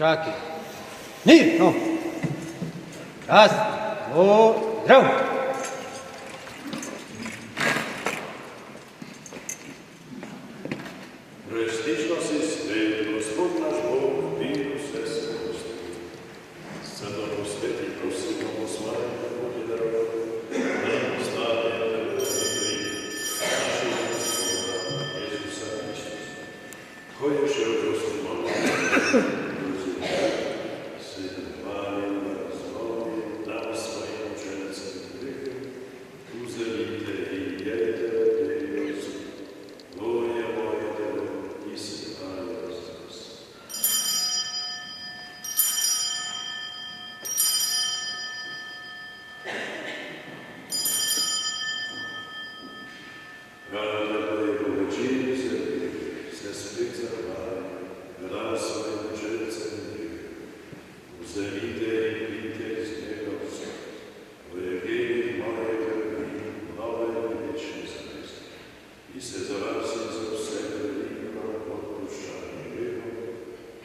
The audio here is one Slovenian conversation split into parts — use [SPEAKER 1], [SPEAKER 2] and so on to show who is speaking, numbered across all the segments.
[SPEAKER 1] dečaki. Mirno! Raz, zdravo!
[SPEAKER 2] Prestižno si svet, Gospod naš Bog, vinu sve svedosti. Sada posveti, prosimo, osmajte Bože darova, nam stavlja tebe pri našeg Gospoda, Jezusa Hristusa, koji još je oprosti malo, se hvalim na raznovi, nama svojim učenicam grije, uzemite i jedite Jezu, gloria moja tebe, i se hvalim za nas. Rada tvoje povećine se spet zahvalim, da svojim učenicam grije, uzemite i pijte iz njega vse, Evangelij moje krvi, nove i večne zavesti, i se za vas i za vse veliko otpuščanje grehom,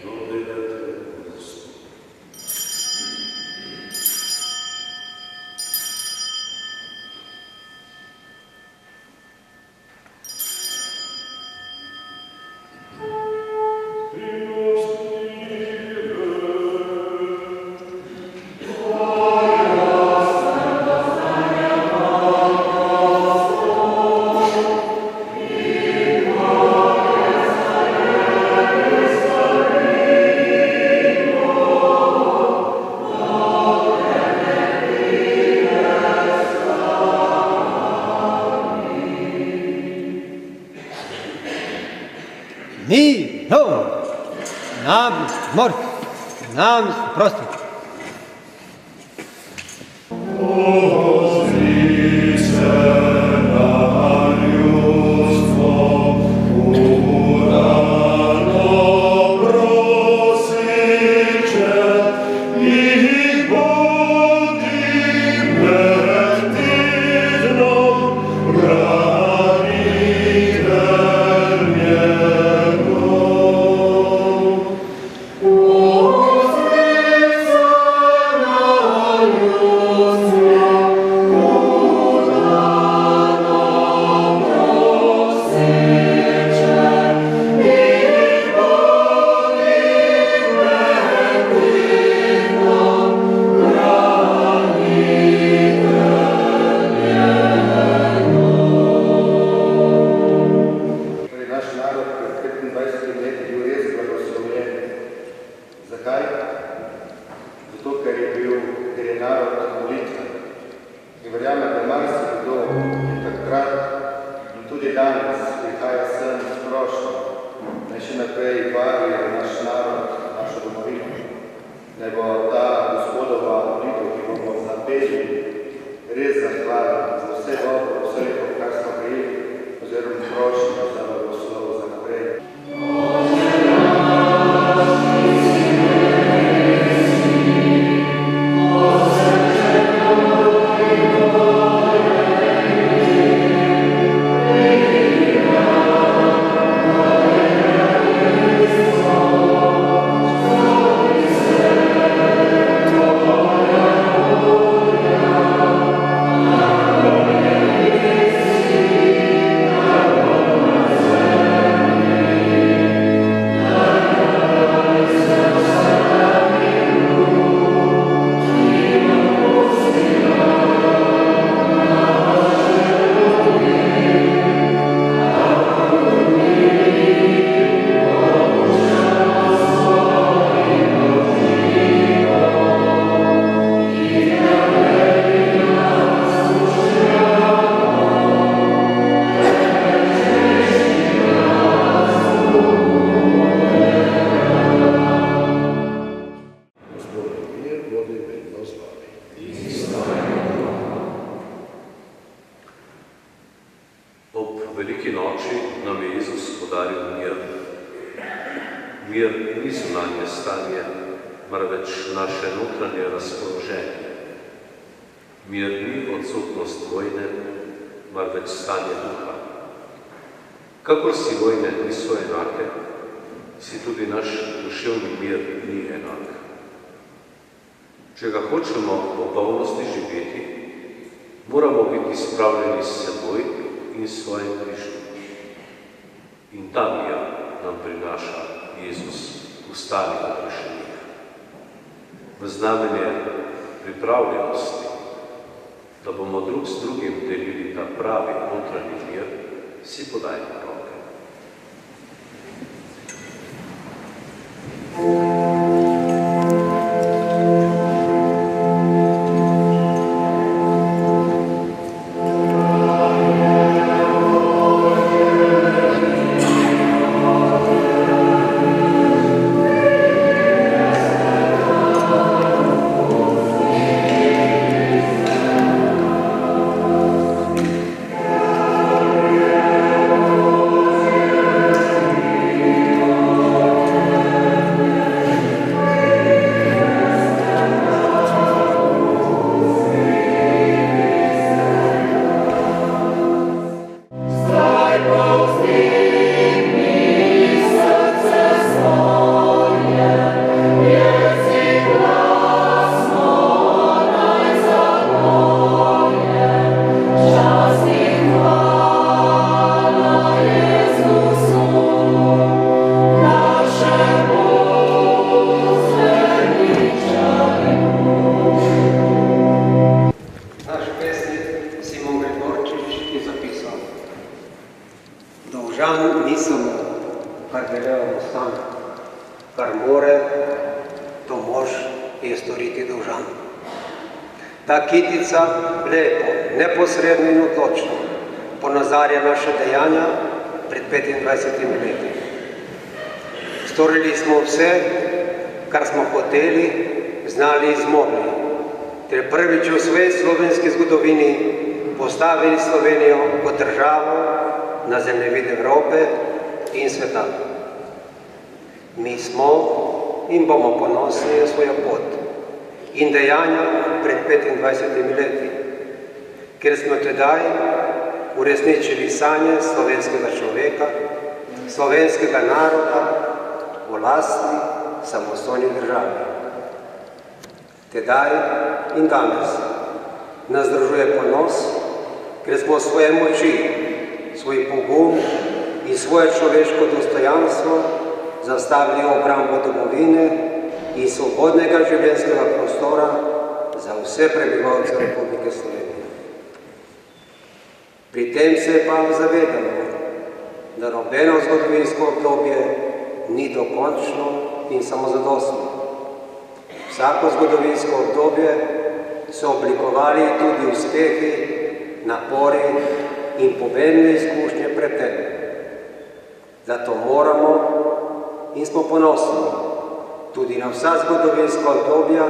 [SPEAKER 2] dodelate u Gospodu.
[SPEAKER 1] Mirno! Nam mort, nam prosto.
[SPEAKER 3] Zakaj? Zato, ker je narod molitven. In verjamem, da marsikdo in takrat in tudi danes prihaja sem s prošnjo, naj še naprej varuje naš narod, našo domovino. Naj bo ta Gospodova molitev, ki bomo zapeli, res zahvalna za vse dobro, vse lepo, kar smo prejeli, oziroma prošnjo za blagoslovo za naprej.
[SPEAKER 2] Veliki noči nam je Jezus podaril mir. Mir ni zunanje stanje, marveč naše notranje razpoloženje. Mir ni odsotnost vojne, marveč stanje duha. Kakor si vojne niso enake, si tudi naš duševni mir ni enak. Če ga hočemo v polnosti živeti, moramo biti spravljeni s seboj in svojim bližnjim. In ta mir nam prinaša Jezus v stalnih vprašanjih. V znamenje pripravljenosti, da bomo drug s drugim delili ta pravi notranji mir, si podajmo roke.
[SPEAKER 1] Dolžan ni samo, kar delamo sam, kar more, to mož je storiti dolžan. Ta kitica lepo, neposredno in odločno ponazarja naše dejanja pred 25 leti. Storili smo vse, kar smo hoteli, znali in zmogli, ter prvič v svojej slovenski zgodovini postavili Slovenijo kot državo na zemljevid Evrope in sveta. Mi smo in bomo ponosni na svojo pot in dejanja pred 25 leti, ker smo tedaj uresničili sanje slovenskega človeka, slovenskega naroda v lastni samostojni državi. Tedaj in danes nas združuje ponos, ker smo svoje moči, svoj pogum in svoje človeško dostojanstvo zastavili v obrambo domovine in svobodnega življenjskega prostora za vse prebivalce Republike Slovenije. Pri tem se pa zavedamo, da nobeno zgodovinsko obdobje ni dokončno in samozadostno. Vsako zgodovinsko obdobje so oblikovali tudi uspehi, napori in pomembne izkušnje pred tem. Zato moramo in smo ponosni tudi na vsa zgodovinska obdobja,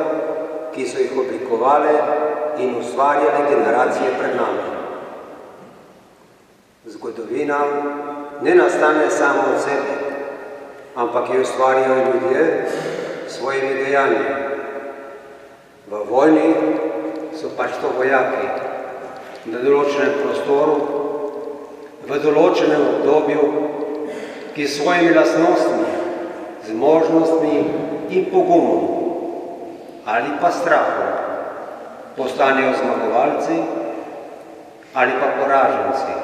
[SPEAKER 1] ki so jih oblikovali in ustvarjali generacije pred nami. Zgodovina ne nastane samo od sebe, ampak jo ustvarjajo ljudje s svojimi dejanji. V vojni so pač to vojaki, na določenem prostoru, v določenem obdobju, ki s svojimi lastnostmi, zmožnostmi in pogumom ali pa strahom postanejo zmagovalci ali pa poraženci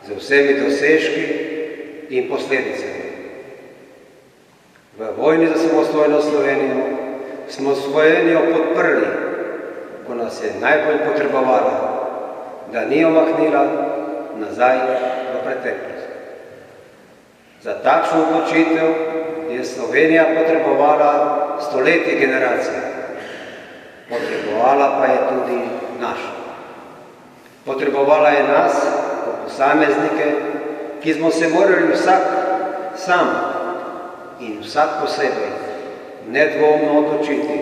[SPEAKER 1] z vsemi dosežki in posledicami. V vojni za samostojno Slovenijo smo Slovenijo podprli, ko nas je najbolj potrebovala, da ni omahnila nazaj v preteklost. Za takšno odločitev je Slovenija potrebovala stoletij generacije. Potrebovala pa je tudi našo. Potrebovala je nas, kot posameznike, ki smo se morali vsak sam in vsak posebej nedvomno odločiti,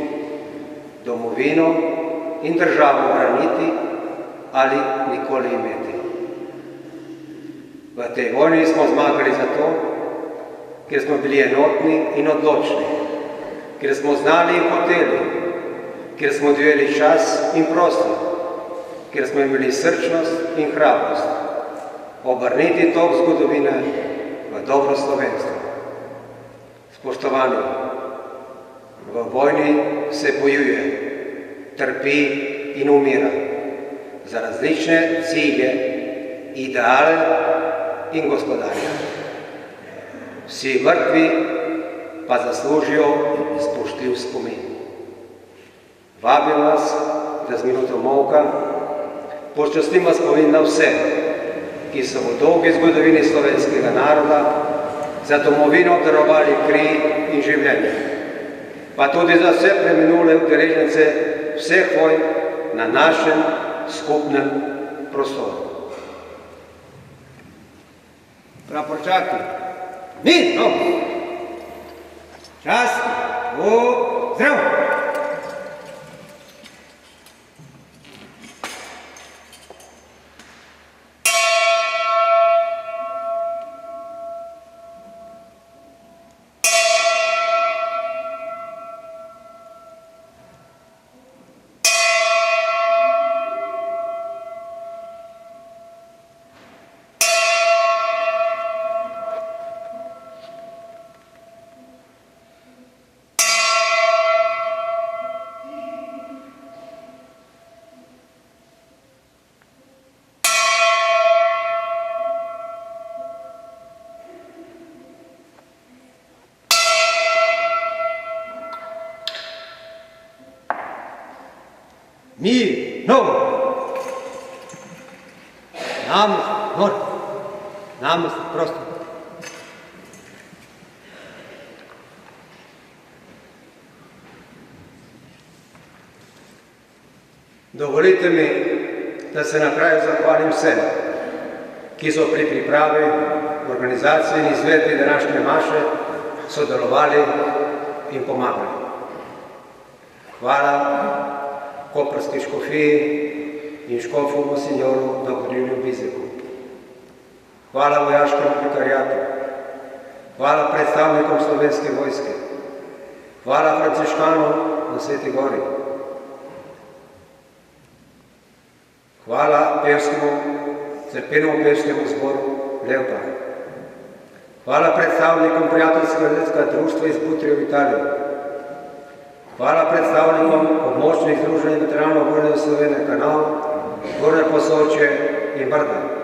[SPEAKER 1] domovino in državo braniti ali nikoli imeti. V tej vojni smo zmagali zato, ker smo bili enotni in odločni, ker smo znali in hoteli, ker smo dojeli čas in prostor, ker smo imeli srčnost in hrabrost obrniti tok zgodovine v dobro slovenstvo. Spoštovani, v vojni se bojuje, trpi in umira za različne cilje, ideale in gospodarja. Vsi mrtvi pa zaslužijo spoštljiv spomin. Vabim vas, da z minuto molka počastimo spomin na vse, ki so v dolgi zgodovini slovenskega naroda za domovino darovali kri in življenje, pa tudi za vse preminule udeležence vseh vojn na našem skupnem prostoru. Praporčaki, mirno, čast, zdrav! Mirno! Namaz, prosto. Dovolite mi, da se na kraju zahvalim vsem, ki so pri pripravi, organizaciji in izvedbi današnje maše sodelovali in pomagali. Hvala koprski škofiji in škofu monsinjoru dr. Bizeku. Hvala vojaškemu vikarijatu. Hvala predstavnikom Slovenske vojske. Hvala franciškanom na Sveti Gori. Hvala cerkvenemu pevskemu zboru Leopard. Hvala predstavnikom prijateljskega društva iz Butrije v Italiji. Hvala predstavnikom območnih združenj veteranov vojne za Slovenije Kanal, Gornje Posočje in Brda.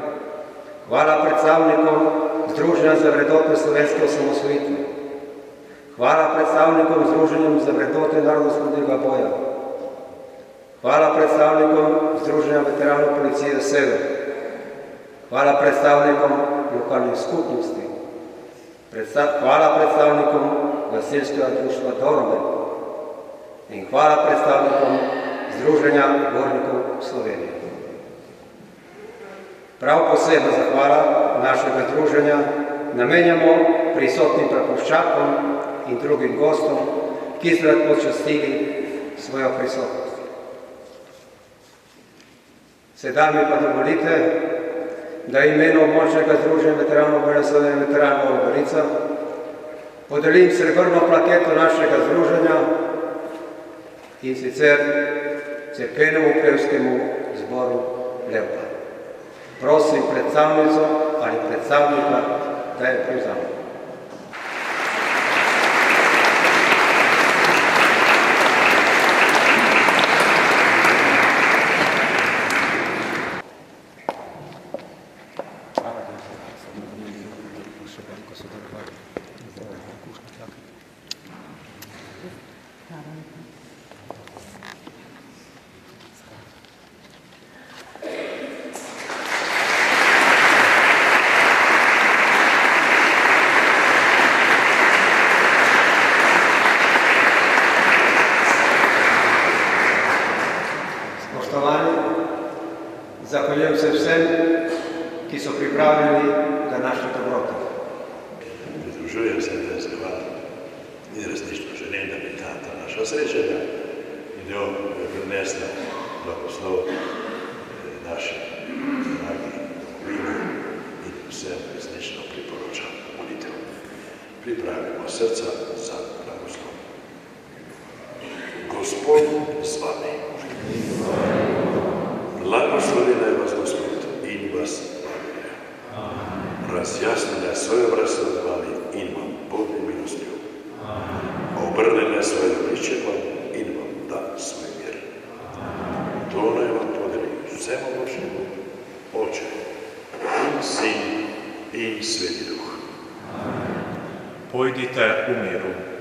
[SPEAKER 1] Hvala predstavnikom Združenja za vrednote slovenske osamosvojitve. Hvala predstavnikom Združenja za vrednote narodnoosvobodilnega boja. Hvala predstavnikom Združenja veteranov Policije Sever. Hvala predstavnikom lokalnih skupnosti. Hvala predstavnikom gasilskega društva Doromen. In hvala predstavnikom Združenja gornikov Slovenije. Prav posebna zahvala našega druženja namenjamo prisotnim praporščakom in drugim gostom, ki so nas počastili svojo prisotnost. Sedaj mi pa dovolite, da v imenu območnega združenja veteranov vojne za Slovenije veteranov Gorica podelim srebrno plaketo našega združenja in sicer cerkvenemu pevskemu zboru Leopard. Prosim predstavnico ali predstavnika, da je prevzame. Zahvaljujem se vsem, ki so pripravljeni današnjo dobroto.
[SPEAKER 2] Pridružujem se da zahval in resnično želim, da bi ta naša srečanja in jo prinesla blagoslov naše dragi domovini in vsem resnično priporočam molitev. Pripravimo srca za blagoslov. Gospod z vami. Blagoslovi naj vas Gospod in vas blagoslovi. Razjasnila svoj obraz nad vami in vam Bog milostljiv. Vsemogočnemu, Oče, in Sin, in Sveti Duh.
[SPEAKER 4] Pojdite u miru.